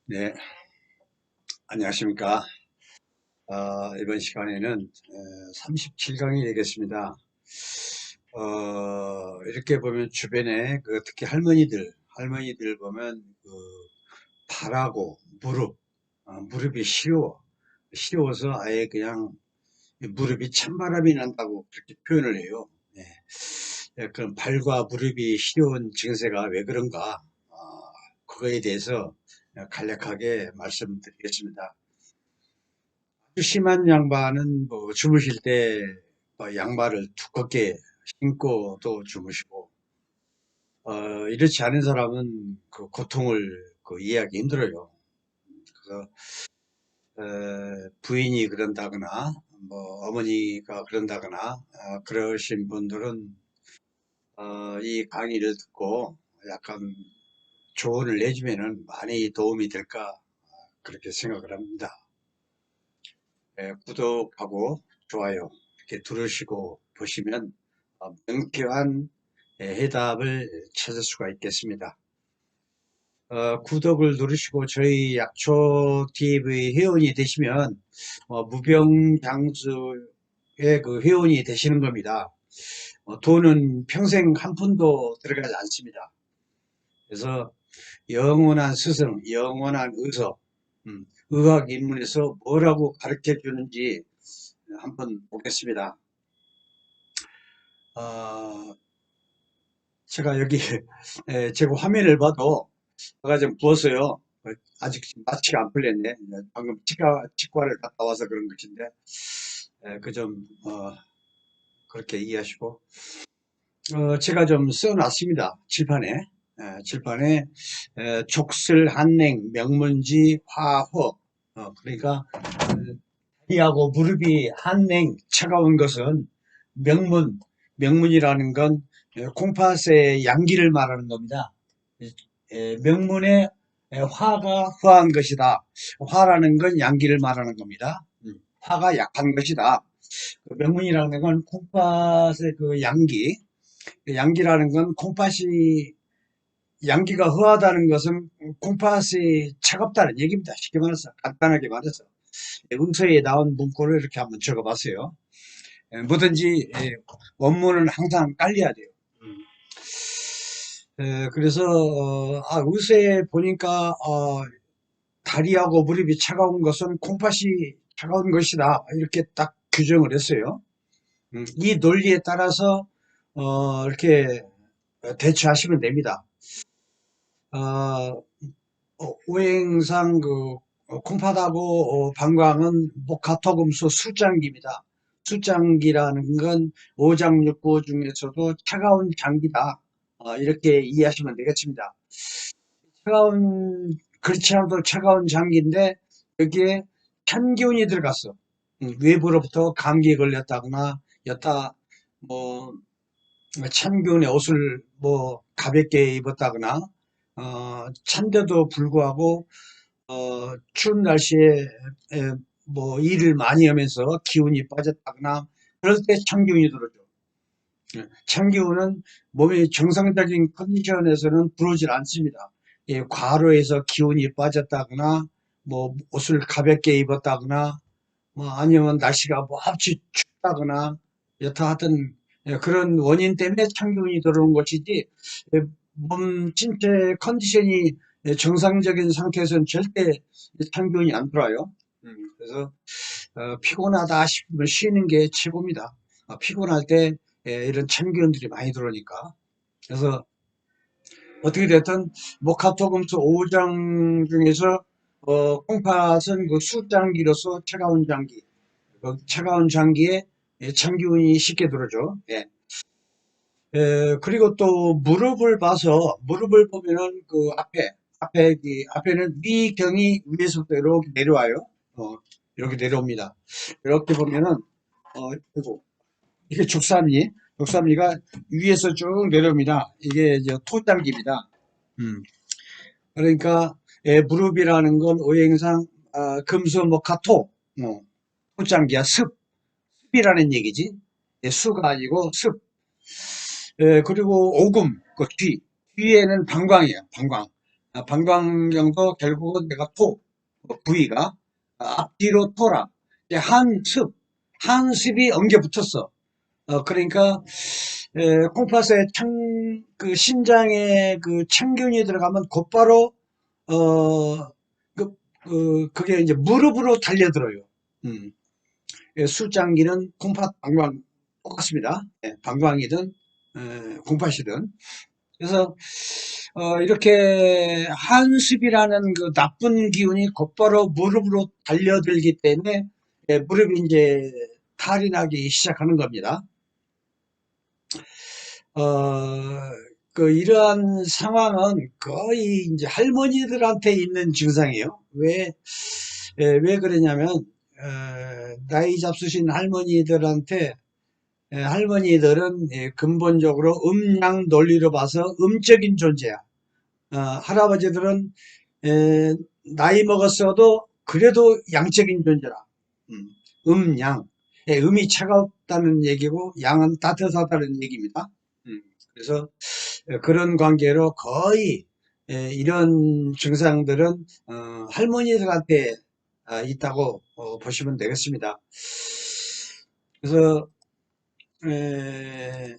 네, 안녕하십니까. 이번 시간에는 37강이 되겠습니다. 이렇게 보면 주변에 특히 할머니들 보면 발하고 무릎이 시려워서 아예 그냥 무릎이 찬바람이 난다고 그렇게 표현을 해요. 네, 약간 발과 무릎이 시려운 증세가 왜 그런가? 그거에 대해서 간략하게 말씀드리겠습니다. 심한 양반은 뭐 주무실 때뭐 양말을 두껍게 신고 또 주무시고, 이렇지 않은 사람은 그 고통을 이해하기 힘들어요. 그래서 부인이 그런다거나 뭐 어머니가 그런다거나 그러신 분들은 이 강의를 듣고 약간 조언을 내주면은 많이 도움이 될까 그렇게 생각을 합니다. 구독하고 좋아요 이렇게 들으시고 보시면 명쾌한 해답을 찾을 수가 있겠습니다. 구독을 누르시고 저희 약초 TV 회원이 되시면 무병장수의 그 회원이 되시는 겁니다. 돈은 평생 한 푼도 들어가지 않습니다. 그래서 영원한 스승, 영원한 의서, 의학 입문에서 뭐라고 가르쳐 주는지 한번 보겠습니다. 어, 제가 여기 제가 화면을 봐도 제가 좀 부었어요. 아직 마취가 안 풀렸네. 방금 치과를 갔다 와서 그런 것인데 그 좀 그렇게 이해하시고 제가 좀 써놨습니다. 칠판에 족슬, 한냉, 명문지, 화허. 그러니까 다리하고 무릎이 한냉 차가운 것은 명문, 명문이라는 건 콩팥의 양기를 말하는 겁니다. 명문의 화가 화한 것이다. 화라는 건 양기를 말하는 겁니다. 화가 약한 것이다. 명문이라는 건 콩팥의 그 양기, 양기라는 건 콩팥이 양기가 허하다는 것은 콩팥이 차갑다는 얘기입니다. 쉽게 말해서 간단하게 말해서 문서에 나온 문구를 이렇게 한번 적어봤어요. 뭐든지 원문은 항상 깔려야 돼요. 그래서 의서에 보니까 다리하고 무릎이 차가운 것은 콩팥이 차가운 것이다 이렇게 딱 규정을 했어요. 이 논리에 따라서 이렇게 대처하시면 됩니다. 어, 오행상 콩팥하고 방광은 목화토금수 수장기입니다. 수장기라는 건 오장육부 중에서도 차가운 장기다. 이렇게 이해하시면 되겠습니다. 그렇지 않아도 차가운 장기인데 여기에 찬 기운이 들어갔어. 외부로부터 감기에 걸렸다거나 여타 뭐 찬 기운의 옷을 뭐 가볍게 입었다거나 찬데도 불구하고 추운 날씨에 뭐 일을 많이 하면서 기운이 빠졌다거나 그럴 때 찬기운이 들어오죠. 찬기운은 몸의 정상적인 컨디션에서는 들어오질 않습니다. 과로해서 기운이 빠졌다거나 뭐 옷을 가볍게 입었다거나 뭐 아니면 날씨가 몹시 춥다거나 여타 하여튼 그런 원인 때문에 찬기운이 들어오는 것이지 몸 신체 컨디션이 정상적인 상태에서는 절대 찬기운이 안 들어와요. 그래서 피곤하다 싶으면 쉬는 게 최고입니다. 피곤할 때 이런 찬기운들이 많이 들어오니까. 그래서 어떻게 됐든 목화토금수 5장 중에서 콩팥은 그 수장기로서 차가운 장기, 그 차가운 장기에 찬기운이 쉽게 들어오죠. 예. 그리고 또 무릎을 봐서 무릎을 보면은 그 앞에는 위경이 위에서부터 이렇게 내려와요. 이렇게 내려옵니다. 이렇게 보면은 그리고 이게 죽삼이가 위에서 쭉 내려옵니다. 이게 이제 토장기입니다. 음. 그러니까 무릎이라는 건 오행상 금수목화토 토장기야 습이라는 얘기지. 수가 아니고 습. 그리고 오금, 그 뒤에는 방광이에요, 방광. 방광경도 결국은 내가 부위가 앞뒤로 토라. 이제 한습이 엉겨 붙었어. 그러니까 콩팥에 신장에 그 참균이 들어가면 곧바로 어, 그게 이제 무릎으로 달려들어요. 음. 술장기는 콩팥, 방광 똑같습니다. 방광이든 콩팥이든. 그래서 이렇게 한습이라는 그 나쁜 기운이 곧바로 무릎으로 달려들기 때문에 무릎이 이제 탈이 나기 시작하는 겁니다. 어, 이러한 상황은 거의 이제 할머니들한테 있는 증상이에요. 왜 그러냐면, 나이 잡수신 할머니들한테, 할머니들은 근본적으로 음양 논리로 봐서 음적인 존재야. 할아버지들은 에, 나이 먹었어도 그래도 양적인 존재라. 양. 음이 차갑다는 얘기고 양은 따뜻하다는 얘기입니다. 그래서 그런 관계로 거의 이런 증상들은 할머니들한테 있다고 보시면 되겠습니다. 그래서 에,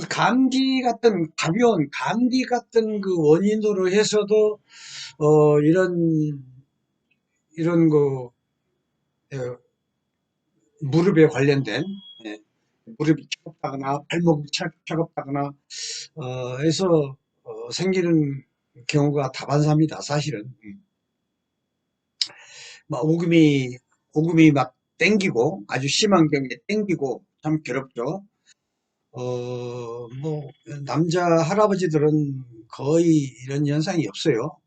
가벼운 감기 같은 그 원인으로 해서도 이런 그 어, 무릎에 관련된 예, 무릎이 차갑다거나 발목이 차갑다거나 해서 생기는 경우가 다반사입니다. 사실은. 막 오금이 막 땡기고 아주 심한 경우에 땡기고 참 괴롭죠. 뭐 남자 할아버지들은 거의 이런 현상이 없어요.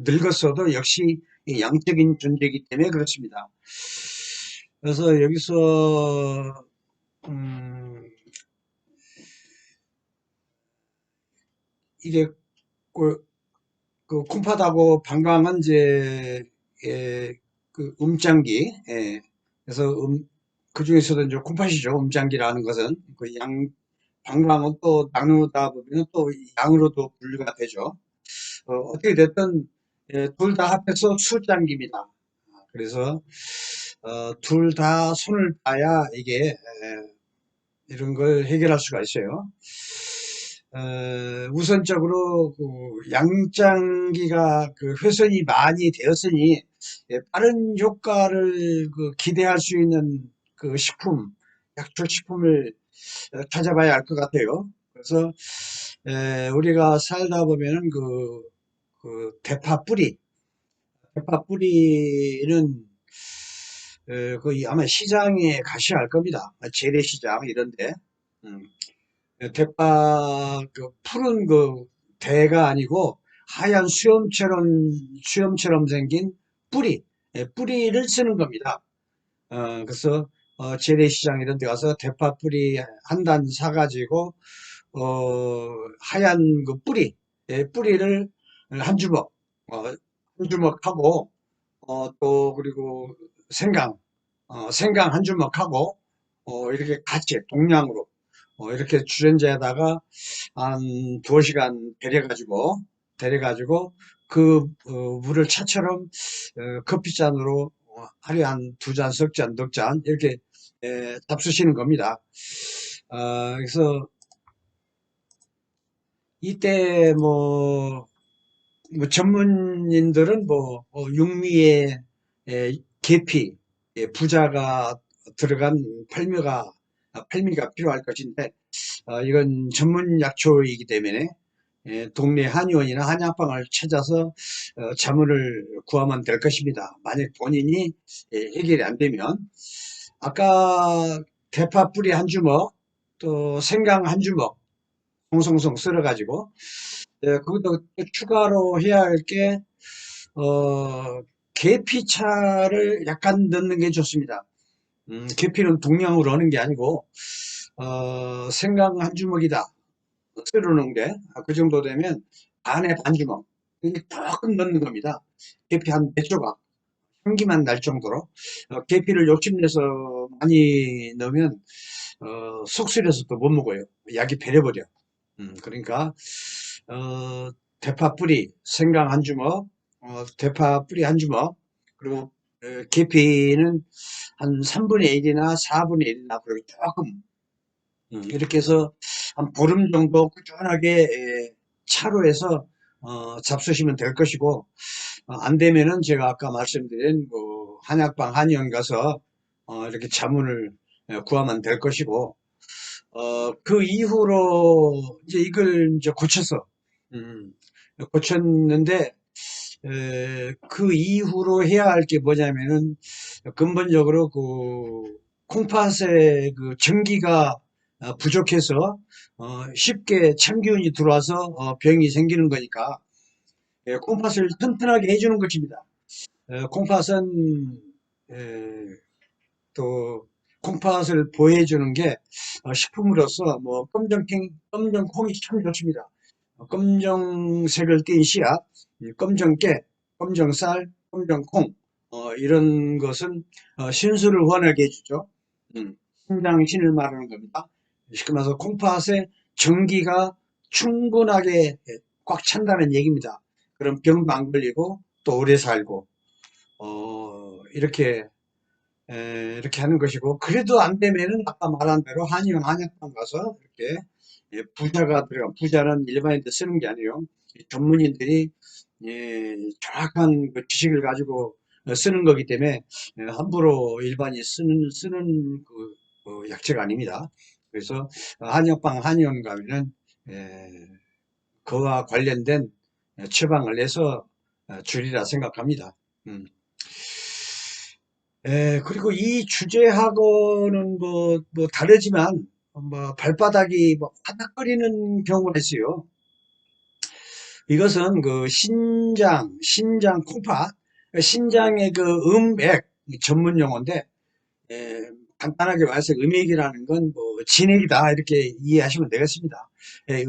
늙었어도 역시 양적인 존재이기 때문에 그렇습니다. 그래서 여기서 음, 이게 그 콩팥하고 방광은 이제 그 음장기 그래서 그 중에서도 이제 콩팥이죠. 음장기라는 것은 그 방광은 또 나누다 보면 또 양으로도 분류가 되죠. 어떻게 됐든 둘 다 합해서 수장기입니다. 그래서 둘 다 손을 봐야 이게 이런 걸 해결할 수가 있어요. 우선적으로 그 양장기가 그 훼손이 많이 되었으니 빠른 효과를 그 기대할 수 있는 그 약초 식품을 찾아봐야 할 것 같아요. 그래서 우리가 살다 보면은 그 대파 뿌리는 그 아마 시장에 가셔야 할 겁니다. 재래시장 이런데. 음. 대파 그 푸른 그 대가 아니고 하얀 수염처럼 생긴 뿌리를 쓰는 겁니다. 그래서 재래시장 이런 데 가서 대파 뿌리 한 단 사가지고 하얀 그 뿌리를 한 주먹 어, 한 주먹 하고 또 그리고 생강 생강 한 주먹 하고 이렇게 같이 동량으로 이렇게 주전자에다가 한 두어 시간 데려가지고 그 물을 차처럼 커피잔으로 하루에 한 두 잔, 석 잔, 넉 잔 이렇게 잡수시는 겁니다. 그래서 이때 전문인들은 육미에 계피, 부자가 들어간 팔미가 필요할 것인데 이건 전문 약초이기 때문에 동네 한의원이나 한약방을 찾아서 자문을 구하면 될 것입니다. 만약 본인이 해결이 안 되면 아까 대파 뿌리 한 주먹 또 생강 한 주먹 송송송 썰어가지고 거기다 또 추가로 해야 할 게 계피차를 약간 넣는 게 좋습니다. 계피는 동량으로 하는 게 아니고 생강 한 주먹이다 썰어놓은 게 그 정도 되면 반에 반 주먹 이게 조금 넣는 겁니다. 계피 한 몇 조각 향기만 날 정도로 계피를 욕심내서 많이 넣으면 속 쓰려서 또 못 먹어요. 약이 배려버려. 그러니까 대파 뿌리, 생강 한 주먹, 대파 뿌리 한 주먹, 그리고 계피는 한 3분의 1이나 4분의 1이나 그리고 조금 이렇게 해서 한 보름 정도 꾸준하게 차로 해서 잡수시면 될 것이고, 안 되면은 제가 아까 말씀드린 그 한약방 한의원 가서 이렇게 자문을 구하면 될 것이고, 그 이후로 이제 이걸 이제 고쳐서 음, 고쳤는데, 그 이후로 해야 할 게 뭐냐면은 근본적으로 그 콩팥의 그 전기가 부족해서 쉽게 참기운이 들어와서 병이 생기는 거니까 콩팥을 튼튼하게 해주는 것입니다. 콩팥은 또 콩팥을 보호해주는 게 식품으로서 뭐 검정콩이 참 좋습니다. 검정색을 띤 씨앗, 검정깨, 검정쌀, 검정콩 이런 것은 신수를 원하게 해주죠. 신장신을 말하는 겁니다. 쉽게 말해서 콩팥에 전기가 충분하게 꽉 찬다는 얘기입니다. 그럼 병도 안 걸리고 또 오래 살고 이렇게 이렇게 하는 것이고, 그래도 안 되면은 아까 말한 대로 한의원 한약방 가서 이렇게 부자가 들어간, 부자는 일반인들 쓰는 게 아니에요. 전문인들이 정확한 그 지식을 가지고 쓰는 거기 때문에 함부로 일반이 쓰는 그 약재가 아닙니다. 그래서 한약방 한의원 가면은 그와 관련된 처방을 내서 주리라 생각합니다. 음. 그리고 이 주제하고는 뭐 다르지만, 뭐 발바닥이 뭐 화닥거리는 경우가 있어요. 이것은 그 신장 콩팥, 신장의 그 음액 전문 용어인데, 에, 간단하게 말해서 음액이라는 건 뭐 진액이다 이렇게 이해하시면 되겠습니다. 에,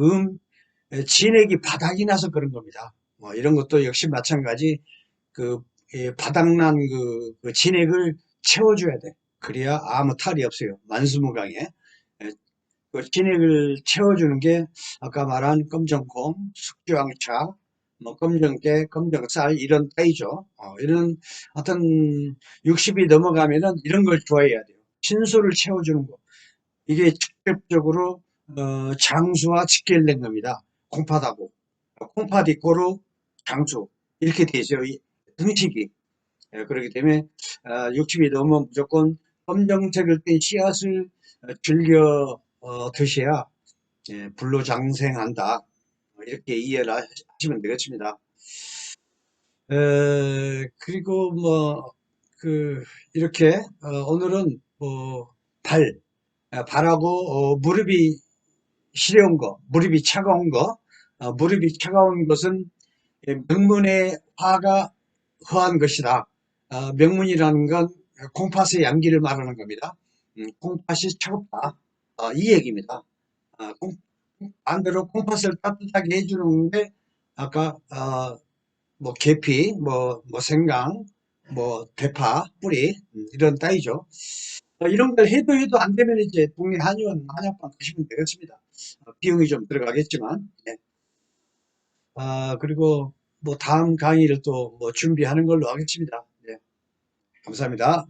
진액이 바닥이 나서 그런 겁니다. 뭐 이런 것도 역시 마찬가지 그 바닥난 그 진액을 채워줘야 돼. 그래야 아무 탈이 없어요. 만수무강에. 그 진액을 채워주는 게 아까 말한 검정콩, 숙주황차, 뭐 검정깨, 검정쌀 이런 따이죠. 이런 하여튼 60이 넘어가면은 이런 걸 좋아해야 돼요. 신수를 채워주는 거. 이게 직접적으로 장수와 직결된 겁니다. 콩팥하고. 콩팥이 고루 장수 이렇게 되죠. 이 등식이. 그렇기 때문에 60이 넘으면 무조건 검정색을 띤 씨앗을 즐겨 드셔야 불로장생한다. 이렇게 이해를 하시면 되겠습니다. 그리고 뭐 이렇게 오늘은 발하고 무릎이 시려운 거, 무릎이 차가운 거, 무릎이 차가운 것은 명문의 화가 허한 것이다. 명문이라는 건 콩팥의 양기를 말하는 겁니다. 콩팥이 차갑다. 이 얘기입니다. 반대로 콩팥을 따뜻하게 해주는 게 아까 뭐 계피, 뭐 생강, 뭐 대파, 뿌리 이런 따위죠. 이런 걸 해도 안 되면 이제 국내 한의원 한약방 가시면 되겠습니다. 비용이 좀 들어가겠지만. 네. 그리고 뭐 다음 강의를 또 뭐 준비하는 걸로 하겠습니다. 네. 감사합니다.